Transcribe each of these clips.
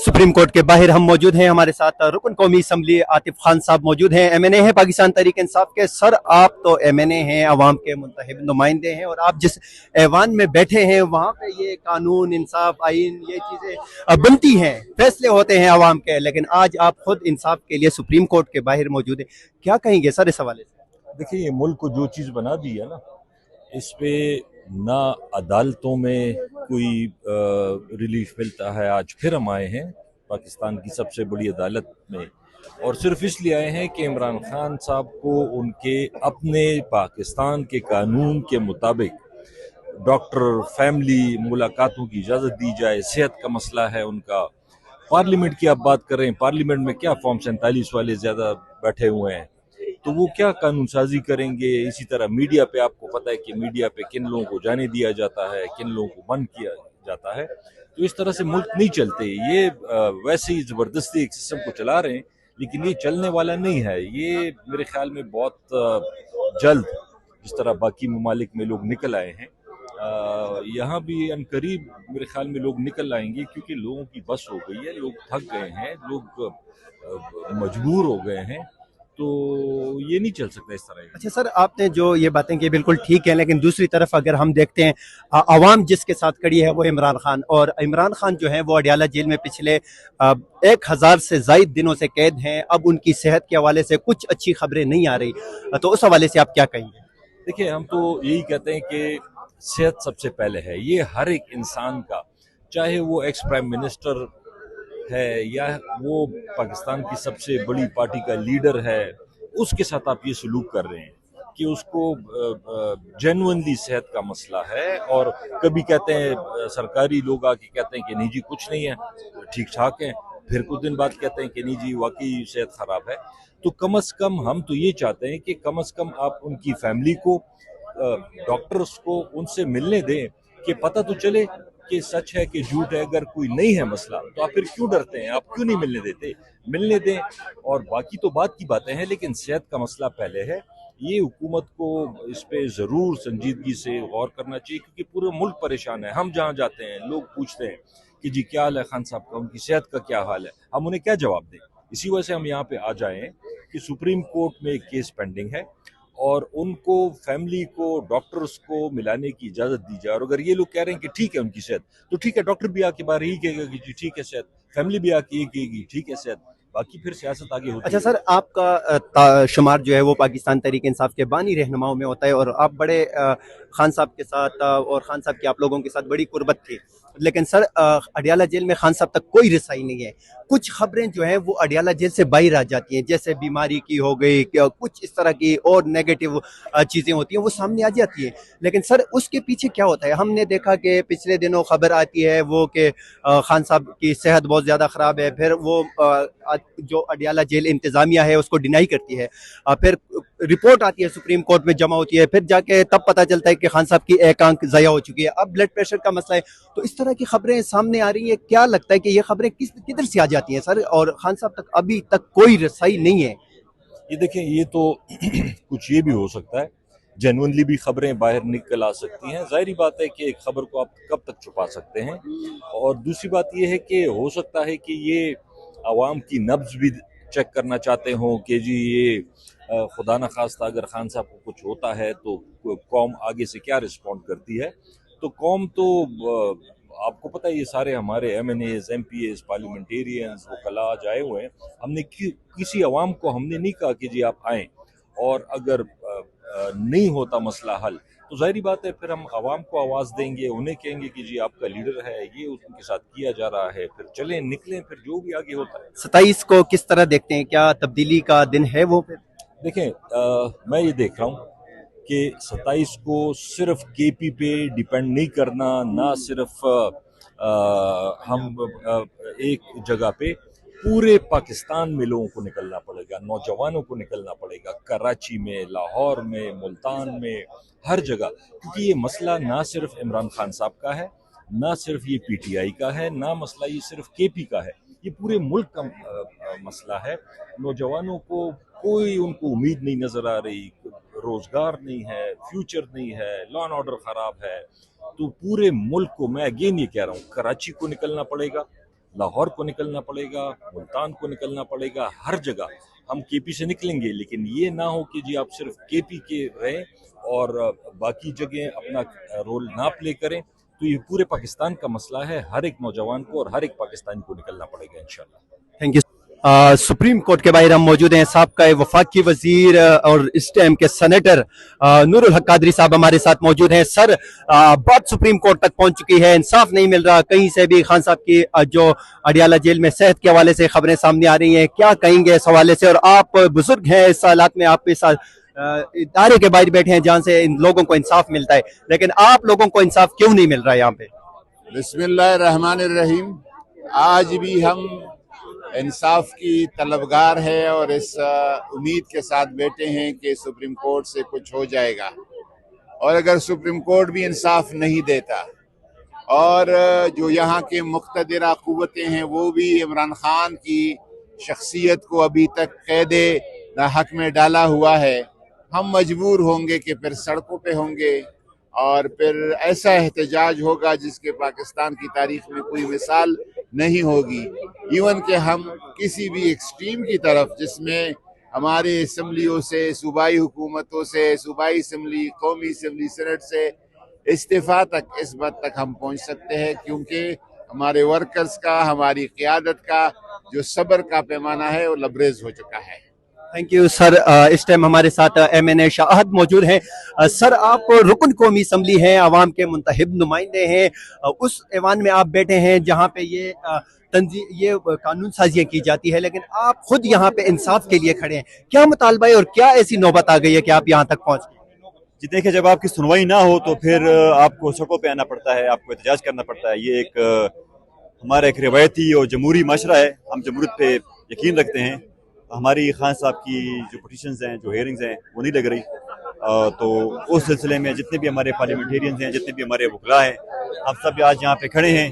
Supreme court के बाहर हम मौजूद हैं। हमारे साथ रुकन कौमी असम्बली आतिफ खान साहब मौजूद हैं, एमएनए हैं पाकिस्तान तहरीक इंसाफ के। सर, आप तो एमएनए हैं, अवाम के मुंतखब नुमाइंदे हैं, और आप जिस ऐवान में बैठे हैं वहाँ पे ये कानून, इंसाफ, आइन, ये चीज़ें बनती हैं, फैसले होते हैं अवाम के। लेकिन आज आप खुद इंसाफ के लिए सुप्रीम कोर्ट के बाहर मौजूद हैं, क्या कहेंगे सर इस हवाले से? देखिए, ये मुल्क को जो चीज़ बना दी है ना, इस पे ना अदालतों में कोई रिलीफ मिलता है। आज फिर हम आए हैं पाकिस्तान की सबसे बड़ी अदालत में, और सिर्फ इसलिए आए हैं कि इमरान खान साहब को उनके अपने पाकिस्तान के कानून के मुताबिक डॉक्टर, फैमिली मुलाकातों की इजाज़त दी जाए। सेहत का मसला है उनका। पार्लियामेंट की आप बात करें, पार्लियामेंट में क्या फॉर्म 47 वाले ज़्यादा बैठे हुए हैं, तो वो क्या कानून साजी करेंगे। इसी तरह मीडिया पे आपको पता है कि मीडिया पे किन लोगों को जाने दिया जाता है, किन लोगों को बंद किया जाता है। तो इस तरह से मुल्क नहीं चलते। ये वैसे ही ज़बरदस्ती एक सिस्टम को चला रहे हैं, लेकिन ये चलने वाला नहीं है। ये मेरे ख्याल में बहुत जल्द, जिस तरह बाकी ममालिक में लोग निकल आए हैं, यहाँ भी अनकरीब मेरे ख्याल में लोग निकल आएंगे, क्योंकि लोगों की बस हो गई है, लोग थक गए हैं, लोग मजबूर हो गए हैं। तो ये नहीं चल सकता इस तरह। अच्छा सर, आपने जो ये बातें की बिल्कुल ठीक है, लेकिन दूसरी तरफ अगर हम देखते हैं अवाम जिसके साथ खड़ी है वो इमरान खान, और इमरान खान जो है वो अडियाला जेल में पिछले 1000 से ज़ायद दिनों से कैद हैं। अब उनकी सेहत के हवाले से कुछ अच्छी खबरें नहीं आ रही, तो उस हवाले से आप क्या कहेंगे? देखिए, हम तो यही कहते हैं कि सेहत सबसे पहले है। ये हर एक इंसान का, चाहे वो एक्स प्राइम मिनिस्टर है या वो पाकिस्तान की सबसे बड़ी पार्टी का लीडर है, उसके साथ आप ये सलूक कर रहे हैं कि उसको जेन्युइनली सेहत का मसला है। और कभी कहते हैं सरकारी लोग आके कहते हैं कि नहीं जी कुछ नहीं है, ठीक ठाक है, फिर कुछ दिन बाद कहते हैं कि नहीं जी वाकई सेहत खराब है। तो कम से कम हम तो ये चाहते हैं कि कम से कम आप उनकी फैमिली को, डॉक्टर्स को उनसे मिलने दें, कि पता तो चले कि सच है कि झूठ है। अगर कोई नहीं है मसला तो आप फिर क्यों डरते हैं, आप क्यों नहीं मिलने देते? मिलने दें। और बाकी तो बात की बातें हैं, लेकिन सेहत का मसला पहले है। ये हुकूमत को इस पे ज़रूर संजीदगी से गौर करना चाहिए, क्योंकि पूरा मुल्क परेशान है। हम जहाँ जाते हैं लोग पूछते हैं कि जी क्या हाल है खान साहब का, उनकी सेहत का क्या हाल है, हम उन्हें क्या जवाब दें। इसी वजह से हम यहाँ पे आ जाए कि सुप्रीम कोर्ट में एक केस पेंडिंग है, और उनको, फैमिली को, डॉक्टर्स को मिलाने की इजाज़त दी जाए। और अगर ये लोग कह रहे हैं कि ठीक है उनकी सेहत, तो ठीक है, डॉक्टर भी आके बाहर ही कहेगा कि जी ठीक है सेहत, फैमिली भी आके ये कहेगी ठीक है सेहत, बाकी फिर सियासत आगे होती अच्छा है। सर, आपका शुमार जो है वो पाकिस्तान तहरीक इंसाफ के बानी रहनुमाओं में होता है, और आप बड़े खान साहब के साथ और खान साहब के आप लोगों के साथ बड़ी कुर्बत थी। लेकिन सर, अडियाला जेल में खान साहब तक कोई रसाई नहीं है। कुछ खबरें जो हैं वो अडियाला जेल से बाहर आ जाती हैं, जैसे बीमारी की हो गई, कुछ इस तरह की और नेगेटिव चीज़ें होती हैं वो सामने आ जाती हैं। लेकिन सर, उसके पीछे क्या होता है? हमने देखा कि पिछले दिनों खबर आती है वो कि खान साहब की सेहत बहुत ज़्यादा ख़राब है, फिर वो जो अडियाला जेल इंतज़ामिया है उसको डिनाई करती है, फिर रिपोर्ट आती है सुप्रीम कोर्ट में जमा होती है, फिर जाके तब पता चलता है कि खान साहब की एक आंख ज़ाया हो चुकी है, अब ब्लड प्रेशर का मसला है। तो इस तरह की खबरें सामने आ रही हैं। क्या लगता है कि ये खबरें किधर से आ जाती हैं सर, और खान साहब तक अभी तक कोई रसाई नहीं है? ये देखें, ये तो कुछ ये भी हो सकता है, जेनुइनली भी खबरें बाहर निकल आ सकती हैं। जाहिर बात है कि एक खबर को आप कब तक छुपा सकते हैं। और दूसरी बात ये है कि हो सकता है कि ये आवाम की नब्ज भी चेक करना चाहते हों कि जी ये खुदा न खास्ता अगर खान साहब को कुछ होता है तो कौम आगे से क्या रिस्पॉन्ड करती है। तो कौम तो आपको पता है, ये सारे हमारे MNAs, MPAs, पार्लियामेंटेरियंस वकला आज आए हुए हैं। हमने किसी अवाम को हमने नहीं कहा कि जी आप आएँ, और अगर नहीं होता मसला हल तो जाहिर बात है फिर हम आवाम को आवाज़ देंगे, उन्हें कहेंगे कि जी आपका लीडर है, ये उनके साथ किया जा रहा है, फिर चलें निकलें, फिर जो भी आगे होता है। 27 को किस तरह देखते हैं, क्या तब्दीली का दिन है वो फिर? देखें, मैं ये देख रहा हूँ कि 27 को सिर्फ KP पे डिपेंड नहीं करना, ना सिर्फ हम एक जगह पे, पूरे पाकिस्तान में लोगों को निकलना पड़ेगा, नौजवानों को निकलना पड़ेगा, कराची में, लाहौर में, मुल्तान में, हर जगह। क्योंकि ये मसला ना सिर्फ इमरान खान साहब का है, ना सिर्फ ये PTI का है, ना मसला ये सिर्फ KP का है, ये पूरे मुल्क का मसला है। नौजवानों को कोई उनको उम्मीद नहीं नजर आ रही, रोजगार नहीं है, फ्यूचर नहीं है, लॉ एंड ऑर्डर खराब है। तो पूरे मुल्क को, मैं अगेन ये कह रहा हूँ, कराची को निकलना पड़ेगा, लाहौर को निकलना पड़ेगा, मुल्तान को निकलना पड़ेगा, हर जगह हम केपी से निकलेंगे, लेकिन ये ना हो कि जी आप सिर्फ केपी के रहें और बाकी जगह अपना रोल ना प्ले करें। तो ये पूरे पाकिस्तान का मसला है, हर एक नौजवान को और हर एक पाकिस्तानी को निकलना पड़ेगा इंशाल्लाह। Thank you. सुप्रीम कोर्ट के बाहर हम मौजूद हैं, साबका वफाकी वजीर और इस टाइम के सेनेटर नूरुल हक कादरी साहब हमारे साथ मौजूद हैं। सर, बात सुप्रीम कोर्ट तक पहुंच चुकी है, इंसाफ नहीं मिल रहा, कहीं से भी खान साहब की जो अडियाला जेल में सेहत के हवाले से खबरें सामने आ रही हैं, क्या कहेंगे इस हवाले से? और आप बुजुर्ग हैं, इस हालात में आप इस इदारे के बाहर बैठे हैं जहां से इन लोगों को इंसाफ मिलता है, लेकिन आप लोगों को इंसाफ क्यों नहीं मिल रहा है यहाँ पे? बिस्मिल्लाहिर्रहमानिर्रहीम। आज भी हम इंसाफ की तलबगार है और इस उम्मीद के साथ बैठे हैं कि सुप्रीम कोर्ट से कुछ हो जाएगा। और अगर सुप्रीम कोर्ट भी इंसाफ नहीं देता और जो यहाँ के मुक़्तदिरा क़ुव्वतें हैं वो भी इमरान खान की शख्सियत को अभी तक क़ैदे हक में डाला हुआ है, हम मजबूर होंगे कि फिर सड़कों पे होंगे और फिर ऐसा एहतजाज होगा जिसके पाकिस्तान की तारीख में कोई मिसाल नहीं होगी। इवन कि हम किसी भी एक्सट्रीम की तरफ, जिसमें हमारे असम्बलियों से, सूबाई हुकूमतों से, सूबाई असम्बली, कौमी असम्बली, सेनेट से इस्तीफा तक, इस बात तक हम पहुंच सकते हैं, क्योंकि हमारे वर्कर्स का, हमारी क़ियादत का जो सब्र का पैमाना है वो लबरेज हो चुका है। Thank you sir. इस टाइम हमारे साथ MNA शाहद मौजूद हैं। सर, आप रुकन कौमी असम्बली हैं, आवाम के मुंतखब नुमाइंदे हैं, उस ऐवान में आप बैठे हैं जहाँ पे ये कानून साजियाँ की जाती है, लेकिन आप खुद यहाँ पे इंसाफ के लिए खड़े हैं। क्या मुतालबा है और क्या ऐसी नौबत आ गई है कि आप यहाँ तक पहुँच गए? जी देखिए, जब आपकी सुनवाई ना हो तो फिर आपको सड़कों पे आना पड़ता है, आपको एहतजाज करना पड़ता है। ये एक हमारा एक रिवायती और जमहूरी माशरा है, हम जमहूरियत पे यकीन रखते हैं। हमारी खान साहब की जो पिटिशंस हैं, जो हेयरिंग्स हैं, वो नहीं लग रही, तो उस सिलसिले में जितने भी हमारे पार्लियामेंटेरियंस हैं, जितने भी हमारे वकला हैं, हम सब आज यहाँ पे खड़े हैं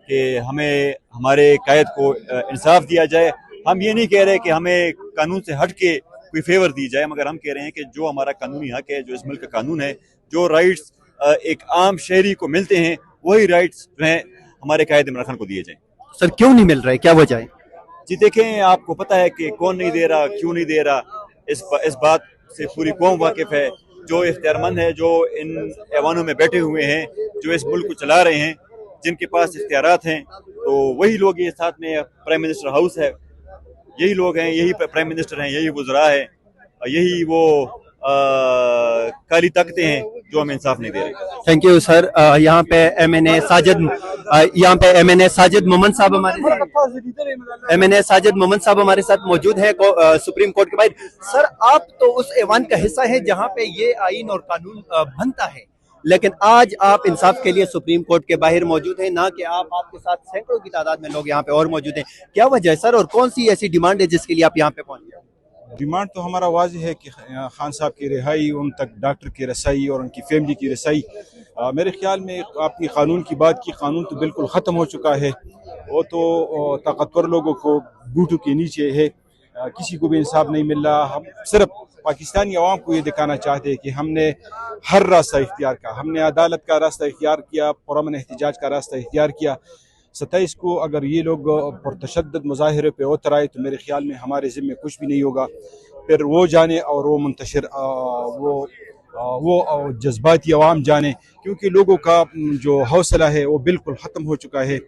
कि हमें हमारे कायद को इंसाफ दिया जाए। हम ये नहीं कह रहे कि हमें कानून से हट के कोई फेवर दी जाए, मगर हम कह रहे हैं कि जो हमारा कानूनी हक है, जो इस मुल्क का कानून है, जो राइट्स एक आम शहरी को मिलते हैं, वही राइट्स जो हैं हमारे कायद इमरान खान को दिए जाएं। सर, क्यों नहीं मिल रहा है, क्या वजह है? जी देखें, आपको पता है कि कौन नहीं दे रहा, क्यों नहीं दे रहा, इस बात से पूरी कौम वाकिफ है। जो इख्तियारमंद है, जो इन ऐवानों में बैठे हुए हैं, जो इस मुल्क को चला रहे हैं, जिनके पास इख्तियारात हैं, तो वही लोग, ये साथ में प्राइम मिनिस्टर हाउस है, यही लोग हैं, यही प्राइम मिनिस्टर हैं, यही वज़रा है, यही वो काली ताकतें हैं जो हमें इंसाफ नहीं दे रही। Thank you sir. यहाँ पे MNA साजिद मोहम्मद साहब हमारे साथ मौजूद है सुप्रीम कोर्ट के बाहर। सर, आप तो उस ऐवान का हिस्सा है जहाँ पे ये आईन और कानून बनता है, लेकिन आज आप इंसाफ के लिए सुप्रीम कोर्ट के बाहर मौजूद हैं, ना कि आपके साथ सैकड़ों की तादाद में लोग यहाँ पे और मौजूद हैं। क्या वजह है सर, और कौन सी ऐसी डिमांड है जिसके लिए आप यहाँ पे पहुंचे? डिमांड तो हमारा वाज़ेह है कि खान साहब की रिहाई, उन तक डॉक्टर की रसाई और उनकी फैमिली की रसाई। मेरे ख्याल में आपकी कानून की बात की, कानून तो बिल्कुल ख़त्म हो चुका है, वो तो ताकतवर लोगों को बूटों के नीचे है, किसी को भी इंसाफ नहीं मिल रहा। हम सिर्फ पाकिस्तानी अवाम को ये दिखाना चाहते हैं कि हमने हर रास्ता इख्तियार किया, हमने अदालत का रास्ता इख्तियार किया, पुरअमन एहतजाज का रास्ता इख्तियार किया। 27 को अगर ये लोग पुरतशद्दद मुजाहिरे पे उतर आए तो मेरे ख्याल में हमारे ज़िम्मे कुछ भी नहीं होगा। फिर वो जाने और वो मुंतशिर वो जज्बाती अवाम जाने, क्योंकि लोगों का जो हौसला है वो बिल्कुल ख़त्म हो चुका है।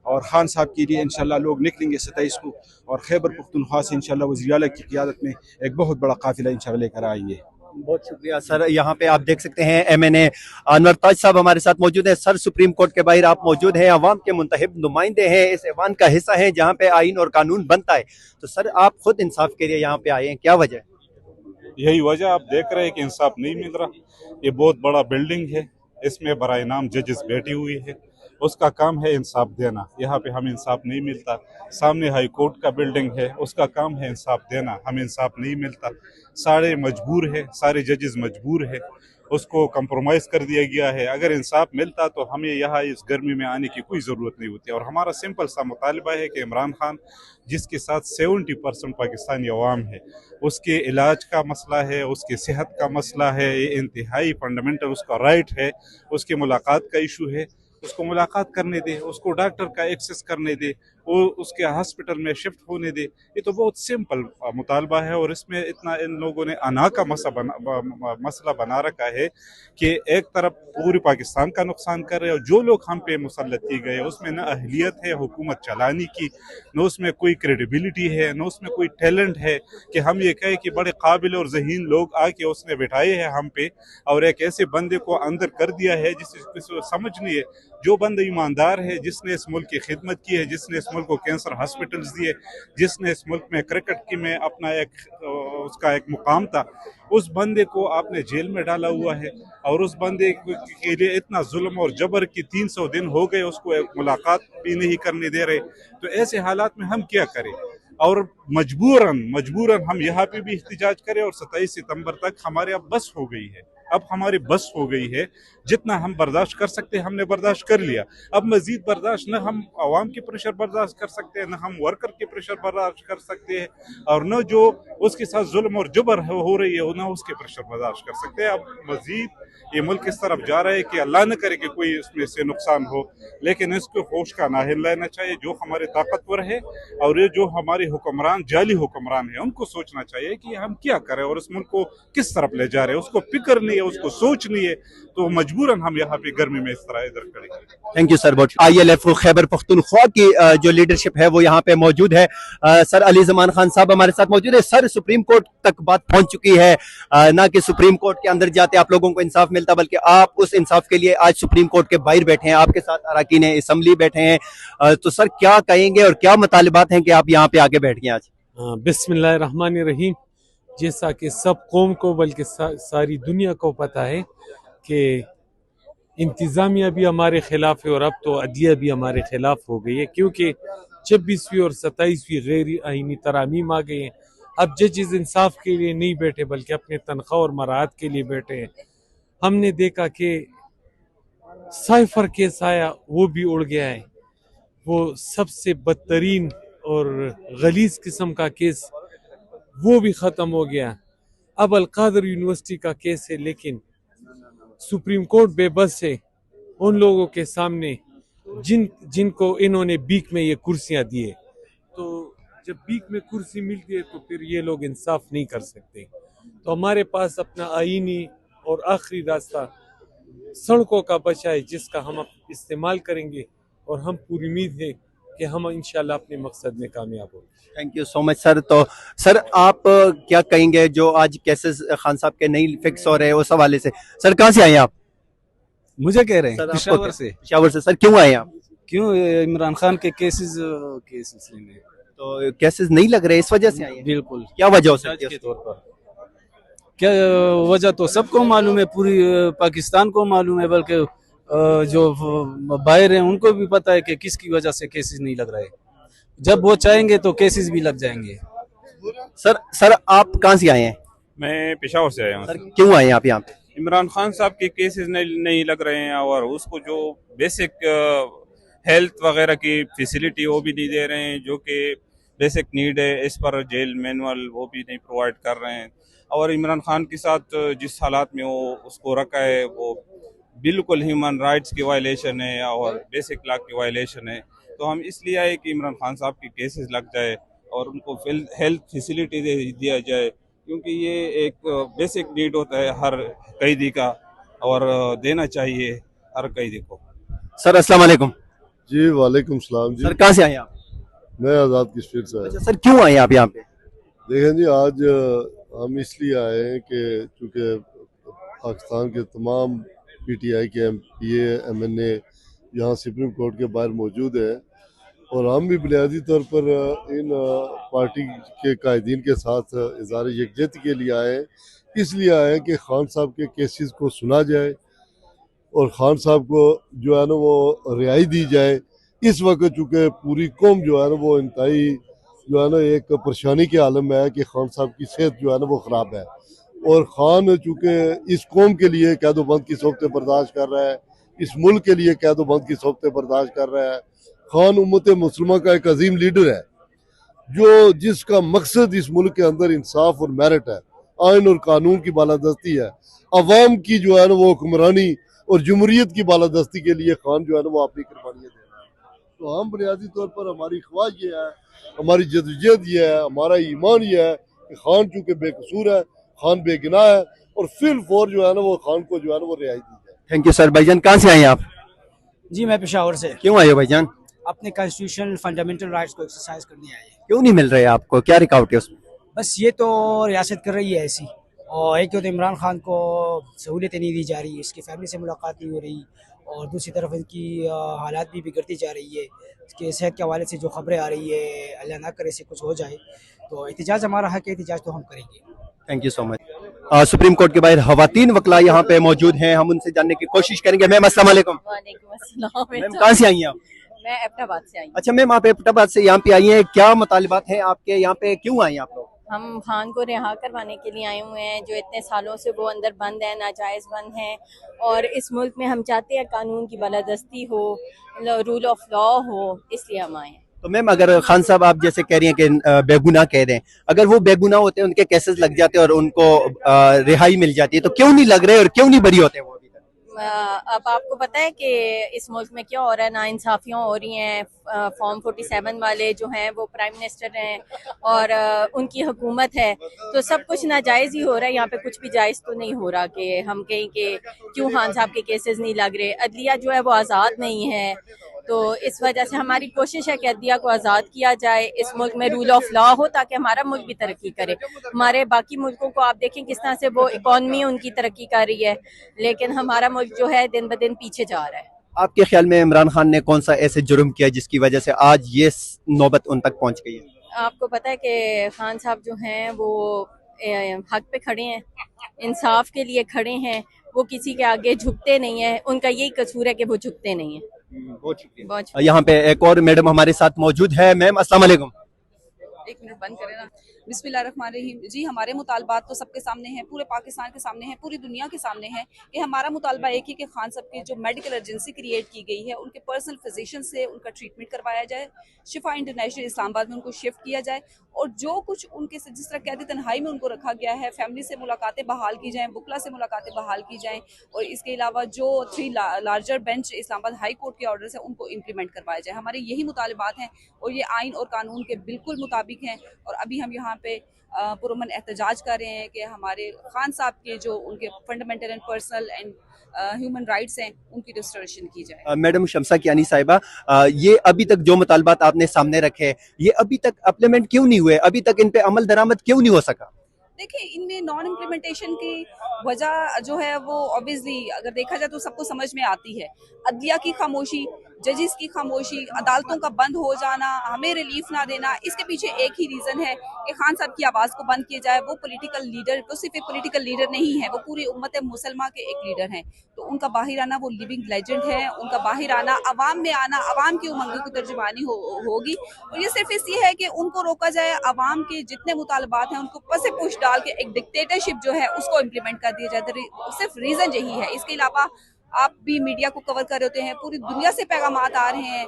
और खान साहब के लिए इंशाल्लाह लोग निकलेंगे 27 को, और खैबर पख्तूनख्वा से इंशाल्लाह वज़ीर आला की क़ियादत में एक बहुत बड़ा काफ़िला इंशाल्लाह लेकर आएंगे। बहुत शुक्रिया सर। यहाँ पे आप देख सकते हैं MNA अनवर ताज साहब हमारे साथ मौजूद है। सर, सुप्रीम कोर्ट के बाहर आप मौजूद हैं, अवाम के मुंतखब नुमाइंदे हैं, इस ऐवान का हिस्सा हैं जहाँ पे आइन और कानून बनता है, तो सर आप खुद इंसाफ के लिए यहाँ पे आए हैं, क्या वजह है? यही वजह, आप देख रहे हैं कि इंसाफ नहीं मिल रहा। ये बहुत बड़ा बिल्डिंग है, इसमें बराए नाम जजेस बैठी हुई है, उसका काम है इंसाफ देना, यहाँ पे हमें इंसाफ नहीं मिलता। सामने हाई कोर्ट का बिल्डिंग है, उसका काम है इंसाफ देना, हमें इंसाफ नहीं मिलता। सारे मजबूर है, सारे जजेस मजबूर है, उसको कंप्रोमाइज़ कर दिया गया है। अगर इंसाफ मिलता तो हमें यहाँ इस गर्मी में आने की कोई ज़रूरत नहीं होती। और हमारा सिंपल सा मुतालबा है कि इमरान खान, जिसके साथ 70% पाकिस्तानी अवाम है, उसके इलाज का मसला है, उसके सेहत का मसला है, ये इंतहाई फंडामेंटल उसका राइट है, उसकी मुलाकात का इशू है, उसको मुलाकात करने दे, उसको डॉक्टर का एक्सेस करने दे, वो उसके हॉस्पिटल में शिफ्ट होने दे। ये तो बहुत सिंपल मुतालबा है, और इसमें इतना इन लोगों ने अना का मसला बना रखा है कि एक तरफ पूरी पाकिस्तान का नुकसान कर रहे हैं, और जो लोग हम पे मुसल्लत किए गए उसमें न अहलियत है हुकूमत चलाने की, न उसमें कोई क्रेडिबिलिटी है, न उसमें कोई टैलेंट है कि हम ये कहें कि बड़े काबिल और ज़हीन लोग आके उसने बिठाए हैं हम पे, और एक ऐसे बंदे को अंदर कर दिया है जिसको समझ नहीं है। जो बंदा ईमानदार है, जिसने इस मुल्क की खिदमत की है, जिसने इस मुल्क को कैंसर हॉस्पिटल्स दिए, जिसने इस मुल्क में क्रिकेट की में अपना उसका एक मुकाम था, उस बंदे को आपने जेल में डाला हुआ है, और उस बंदे के लिए इतना जुल्म और जबर की 300 दिन हो गए, उसको एक मुलाकात भी नहीं करने दे रहे। तो ऐसे हालात में हम क्या करें, और मजबूरन हम यहाँ पे भी एहतजाज करें, और 27 सितंबर तक हमारे अब बस हो गई है। अब हमारी बस हो गई है, जितना हम बर्दाश्त कर सकते हैं हमने बर्दाश्त कर लिया। अब मजीद बर्दाश्त न हम आवाम की प्रेशर बर्दाश्त कर सकते हैं, न हम वर्कर की प्रेशर बर्दाश्त कर सकते हैं, और न जो उसके साथ जुल्म और जबर हो रही है न उसके प्रेशर बर्दाश्त कर सकते हैं। अब मजीद ये मुल्क इस तरफ जा रहा है कि अल्लाह न करे कि कोई इसमें से नुकसान हो, लेकिन इसको होश का नाहिल लेना चाहिए। जो हमारे ताकतवर है और ये जो हमारे हुक्मरान जाली हुक्मरान है, उनको सोचना चाहिए कि हम क्या करें और इस मुल्क को किस तरफ ले जा रहे हैं। उसको फिक्र नहीं है, उसको सोच नहीं है, तो मजबूरन हम यहाँ पे गर्मी में इस तरह इधर खड़े। Thank you sir. बहुत ILF खैबर पख्तूनख्वा की जो लीडरशिप है वो यहाँ पे मौजूद है। सर अली जमान खान साहब हमारे साथ मौजूद है। सर, सुप्रीम कोर्ट तक बात पहुंच चुकी है, ना कि सुप्रीम कोर्ट के अंदर जाते आप लोगों को इंसाफ मिलता, बल्कि आप उस इंसाफ के लिए आज सुप्रीम कोर्ट के बाहर बैठे हैं, आपके साथ अरकान असम्बली बैठे हैं। तो सर क्या कहेंगे और क्या मुतालिबात हैं कि आप यहाँ पे आके बैठ गए आज? बिस्मिल्लाहिर्रहमानिर्रहीम। जैसा कि सब कौम को बल्कि सारी दुनिया को पता है कि इंतज़ामिया भी हमारे खिलाफ है और अब तो अदलिया भी हमारे खिलाफ हो गई है, क्योंकि 26वीं और 27वीं गैर आईनी तरामीम आ गई हैं। अब जजेस इंसाफ के लिए नहीं बैठे बल्कि अपने तनख्वाह और मराहत के लिए बैठे हैं। हमने देखा कि साइफर केस आया, वो भी उड़ गया है। वो सबसे बदतरीन और गलीज किस्म का केस, वो भी ख़त्म हो गया। अब अलकादर यूनिवर्सिटी का केस है, लेकिन सुप्रीम कोर्ट बेबस है उन लोगों के सामने जिनको इन्होंने बीक में ये कुर्सियां दिए। तो जब बीक में कुर्सी मिलती है तो फिर ये लोग इंसाफ नहीं कर सकते। तो हमारे पास अपना आईनी और आखिरी रास्ता सड़कों का बचा है, जिसका हम इस्तेमाल करेंगे, और हम पूरी उम्मीद है कि हम इंशाल्लाह अपने मकसद में कामयाब होंगे। Thank you so much sir. तो सर आप क्या कहेंगे जो आज केसेस खान साहब के नहीं फिक्स हो रहे हैं उस हवाले से? सर कहाँ से आए आप? मुझे कह रहे हैं सर पेशावर से। पेशावर से। सर क्यों आए आप? क्यों? इमरान खान के केसेस के सिलसिले में। तो केसेस नहीं लग रहे, इस वजह से आए हैं? बिल्कुल। क्या वजह हो सकती है के तौर पर क्या वजह तो सबको मालूम है, पूरी पाकिस्तान को मालूम है, बल्कि जो बाहर हैं उनको भी पता है कि किसकी वजह से केसेस नहीं लग रहे। जब वो चाहेंगे तो केसेस भी लग जाएंगे। सर आप कहाँ से आए हैं? मैं पेशावर से आया हूँ। सर क्यों आए हैं आप यहाँ पे? इमरान खान साहब के केसेस नहीं लग रहे हैं, और उसको जो बेसिक हेल्थ वगैरह की फैसिलिटी वो भी नहीं दे रहे हैं, जो कि बेसिक नीड है। इस पर जेल मैनुअल वो भी नहीं प्रोवाइड कर रहे हैं, और इमरान खान के साथ जिस हालात में वो उसको रखा है वो बिल्कुल ह्यूमन राइट्स की वायलेशन है और बेसिक लॉ की वायलेशन है। तो हम इसलिए आए कि इमरान खान साहब के केसेस लग जाए और उनको हेल्थ फैसिलिटी दिया जाए, क्योंकि ये एक बेसिक नीड होता है हर कैदी का, और देना चाहिए हर कैदी को। सर अस्सलाम वालेकुम। जी वालेकुम सलाम जी। सर कहाँ से आए आप? मैं आज़ाद कश्मीर से आया। अच्छा सर क्यों आए आप यहाँ पे? देखें जी, आज हम इसलिए आए हैं कि चूँकि पाकिस्तान के तमाम PTI के MPA MNA यहाँ सुप्रीम कोर्ट के बाहर मौजूद है, और हम भी बुनियादी तौर पर इन पार्टी के कायदीन के साथ इज़हार यकजहती के लिए आए हैं। इसलिए आए हैं कि खान साहब के केसेस को सुना जाए और खान साहब को जो है ना वो रिहाई दी जाए। इस वक्त चूँकि पूरी कौम जो है ना वो इंतहाई जो है ना एक परेशानी के आलम में है कि खान साहब की सेहत जो है ना वो ख़राब है, और खान चूँकि इस कौम के लिए कैदोबंद की सोबतें बर्दाश्त कर रहा है, इस मुल्क के लिए कैदोबंद की सोबतें बर्दाश्त कर रहा है। खान उम्मत मुस्लिमा का एक अजीम लीडर है, जो जिसका मकसद इस मुल्क के अंदर इंसाफ और मेरिट है, आइन और कानून की बालादस्ती है, अवाम की जो है ना वो हुक्मरानी और जमहूरियत की बालादस्ती के लिए खान जो है ना वो अपनी कुर्बानियाँ दे रहा है। तो हम बुनियादी तौर पर हमारी ख्वाहिश ये है, हमारी जदोजहद ये है, हमारा ईमान ये है कि खान चूँकि बेकसूर है, खान बेगुनाह है और फिल फौर जो है ना वो खान को जो है ना वो रिहाई दी जाए। Thank you sir. भाईजान कहाँ से आए हैं आप? जी मैं पेशावर से क्यों आए हो भाईजान? अपने कॉन्स्टिट्यूशनल फंडामेंटल राइट्स को एक्सरसाइज करने आए हैं। क्यों नहीं मिल रहे आपको, क्या रुकावट है उसमें? बस ये तो रियासत कर रही है ऐसी, और एक तो इमरान खान को सहूलियतें नहीं दी जा रही, इसकी फैमिली से मुलाकात नहीं हो रही, और दूसरी तरफ इनकी हालात भी बिगड़ती जा रही है। इसके सेहत के हवाले से जो खबरें आ रही है, अल्लाह ना करे से कुछ हो जाए, तो एहतजाज हमारा हक है, एहतजाज तो हम करेंगे। Thank you so much. Supreme court के बाहर खवातीन वकला यहाँ पे मौजूद हैं, हम उनसे जानने की कोशिश करेंगे। मैम अस्सलाम वालेकुम। वालेकुम अस्सलाम। मैम कहाँ से आई हैं आप? मैं एबटाबाद से आई हूँ। अच्छा मैम, आप एबटाबाद से यहाँ पे आई हैं, क्या मुतालिबात हैं आपके? यहाँ पे क्यों आई हैं आप लोग? हम खान को रिहा करवाने के लिए आए हुए हैं, जो इतने सालों से वो अंदर बंद है, नाजायज़ बंद है, और इस मुल्क में हम चाहते हैं कानून की बालादस्ती हो, रूल ऑफ लॉ हो, इसलिए हम आए हैं। तो मैम अगर खान साहब आप जैसे कह रही हैं कि बेगुनाह कह रहे हैं, अगर वो बेगुनाह होते हैं, उनके केसेस लग जाते हैं और उनको रिहाई मिल जाती है, तो क्यों नहीं लग रहे और क्यों नहीं बरी होते वो? अब आपको पता है कि इस मुल्क में क्या हो रहा है, नाइंसाफियाँ हो रही हैं। फॉर्म 47 वाले जो हैं वो प्राइम मिनिस्टर हैं और उनकी हुकूमत है, तो सब कुछ नाजायज़ ही हो रहा है। यहाँ पे कुछ भी जायज़ तो नहीं हो रहा कि हम कहें कि क्यों खान साहब के केसेस नहीं लग रहे। अदलिया जो है वो आज़ाद नहीं है, तो इस वजह से हमारी कोशिश है कि अदलिया को आज़ाद किया जाए, इस मुल्क में रूल ऑफ लॉ हो, ताकि हमारा मुल्क भी तरक्की करे। हमारे बाकी मुल्कों को आप देखें किस तरह से वो इकॉनमी उनकी तरक्की कर रही है, लेकिन हमारा मुल्क जो है दिन ब दिन पीछे जा रहा है। आपके ख्याल में इमरान खान ने कौन सा ऐसे जुर्म किया जिसकी वजह से आज ये नौबत उन तक पहुंच गई है? आपको पता है कि खान साहब जो हैं वो हक पे खड़े हैं, इंसाफ के लिए खड़े हैं, वो किसी के आगे झुकते नहीं है। उनका यही कसूर है कि वो झुकते नहीं है। बहुत शुक्रिया। यहाँ पे एक और मैडम हमारे साथ मौजूद है। मैम अस्सलाम वालेकुम। एक मिनट बंद करें ना। बिस्मिल्लाहिर्रहमानिर्रहीम। जी हमारे मुतालबात तो सबके सामने हैं, पूरे पाकिस्तान के सामने हैं, पूरी दुनिया के सामने है कि हमारा मुतालबा एक ही कि खान साहब की जो मेडिकल एजेंसी क्रिएट की गई है, उनके पर्सनल फिजिशियन से उनका ट्रीटमेंट करवाया जाए, शिफा इंटरनेशनल इस्लामाबाद में उनको शिफ्ट किया जाए, और जो कुछ उनके से जिस तरह कैदी तन्हाई में उनको रखा गया है, फैमिली से मुलाकातें बहाल की जाएँ, बुकला से मुलाकातें बहाल की जाएँ, और इसके अलावा जो 3 larger bench Islamabad high court के ऑर्डर है उनको इम्प्लीमेंट करवाया जाए। हमारे यही मुतालबात हैं और ये आइन और कानून के बिल्कुल मुताबिक हैं, और अभी हम यहाँ पे पुरअमन एहतजाज कर रहे हैं कि हमारे खान साहब के जो उनके fundamental and personal and human rights हैं उनकी रिस्टोरेशन की जाए। मैडम शमसा कियानी साहिबा, ये अभी तक जो मुतालबात आपने सामने रखे हैं, ये अभी तक इम्प्लीमेंट क्यों नहीं हुए? अभी तक इन पे अमल दरामद क्यों नहीं हो सका? देखिए, इनमें नॉन इम्प्लीमेंटेशन की वजह जो है वो ऑब्वियसली अगर देखा जाए तो सबको समझ में आती है। अदलिया की खामोशी, जजिस की खामोशी, अदालतों का बंद हो जाना, हमें रिलीफ ना देना, इसके पीछे एक ही रीज़न है कि खान साहब की आवाज़ को बंद किया जाए। वो पॉलिटिकल लीडर, वो सिर्फ एक पॉलिटिकल लीडर नहीं है, वो पूरी उम्मत मुसलमान के एक लीडर हैं। तो उनका बाहर आना वो लिविंग लेजेंड है, उनका बाहर आना, अवाम में आना, अवाम की उमंगों की तर्जुमानी होगी, और ये सिर्फ इसलिए है कि उनको रोका जाए, अवाम के जितने मुतालबात हैं उनको पसे पुश डाल के एक डिक्टेटरशिप जो है उसको इम्प्लीमेंट कर दिया जाए। सिर्फ रीज़न यही है। इसके अलावा आप भी मीडिया को कवर कर रहे होते हैं, पूरी दुनिया से पैगामात आ रहे हैं,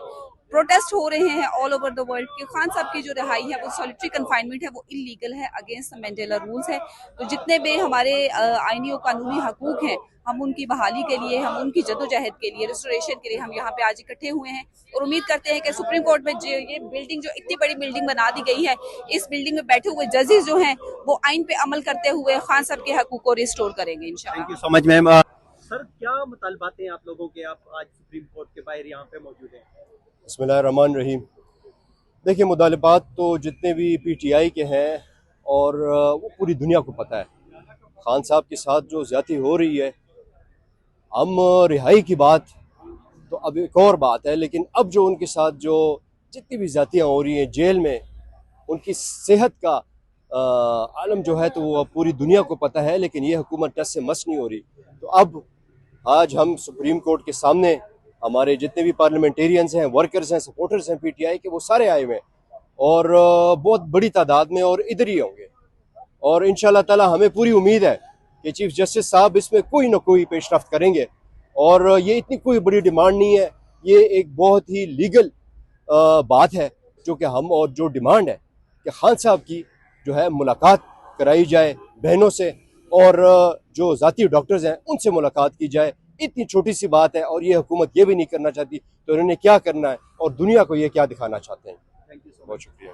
प्रोटेस्ट हो रहे हैं ऑल ओवर द वर्ल्ड कि खान साहब की जो रिहाई है वो सॉलिटरी कन्फाइनमेंट है, वो इलीगल है, अगेंस्ट द मंडेला रूल्स है। तो जितने भी हमारे आईनी और कानूनी हकूक हैं, हम उनकी बहाली के लिए, हम उनकी जदोजहद के लिए, रिस्टोरेशन के लिए हम यहाँ पे आज इकट्ठे हुए हैं, और उम्मीद करते हैं कि सुप्रीम कोर्ट में जो ये बिल्डिंग, जो इतनी बड़ी बिल्डिंग बना दी गई है, इस बिल्डिंग में बैठे हुए जजेस जो हैं वो आइन पे अमल करते हुए खान साहब के हकूक को रिस्टोर करेंगे इंशाल्लाह। Thank you so much ma'am. Sir क्या मुतालबात हैं आप लोगों के, आप आज सुप्रीम कोर्ट के बाहर यहाँ पे मौजूद हैं? बिस्मिल्लाहिर्रहमानिर्रहीम। देखिए, मुतालबात तो जितने भी PTI के हैं और वो पूरी दुनिया को पता है, खान साहब के साथ जो ज़्यादती हो रही है, हम रिहाई की बात तो अब एक और बात है, लेकिन अब जो उनके साथ जो जितनी भी ज़्यादतियाँ हो रही हैं जेल में, उनकी सेहत का आलम जो है तो वो पूरी दुनिया को पता है, लेकिन ये हुकूमत टस से मस नहीं हो रही। तो अब आज हम सुप्रीम कोर्ट के सामने, हमारे जितने भी पार्लियामेंटेरियंस हैं, वर्कर्स हैं, सपोर्टर्स हैं PTI के, वो सारे आए हुए हैं, और बहुत बड़ी तादाद में, और इधर ही होंगे, और इंशाल्लाह ताला हमें पूरी उम्मीद है कि चीफ जस्टिस साहब इसमें कोई ना कोई पेशरफ्त करेंगे। और ये इतनी कोई बड़ी डिमांड नहीं है, ये एक बहुत ही लीगल बात है जो कि हम, और जो डिमांड है कि खान साहब की जो है मुलाकात कराई जाए बहनों से, और जो ज़ाती डॉक्टर्स हैं उनसे मुलाकात की जाए। इतनी छोटी सी बात है, और ये हुकूमत ये भी नहीं करना चाहती, तो इन्होंने क्या करना है? और दुनिया को ये क्या दिखाना चाहते हैं। बहुत शुक्रिया।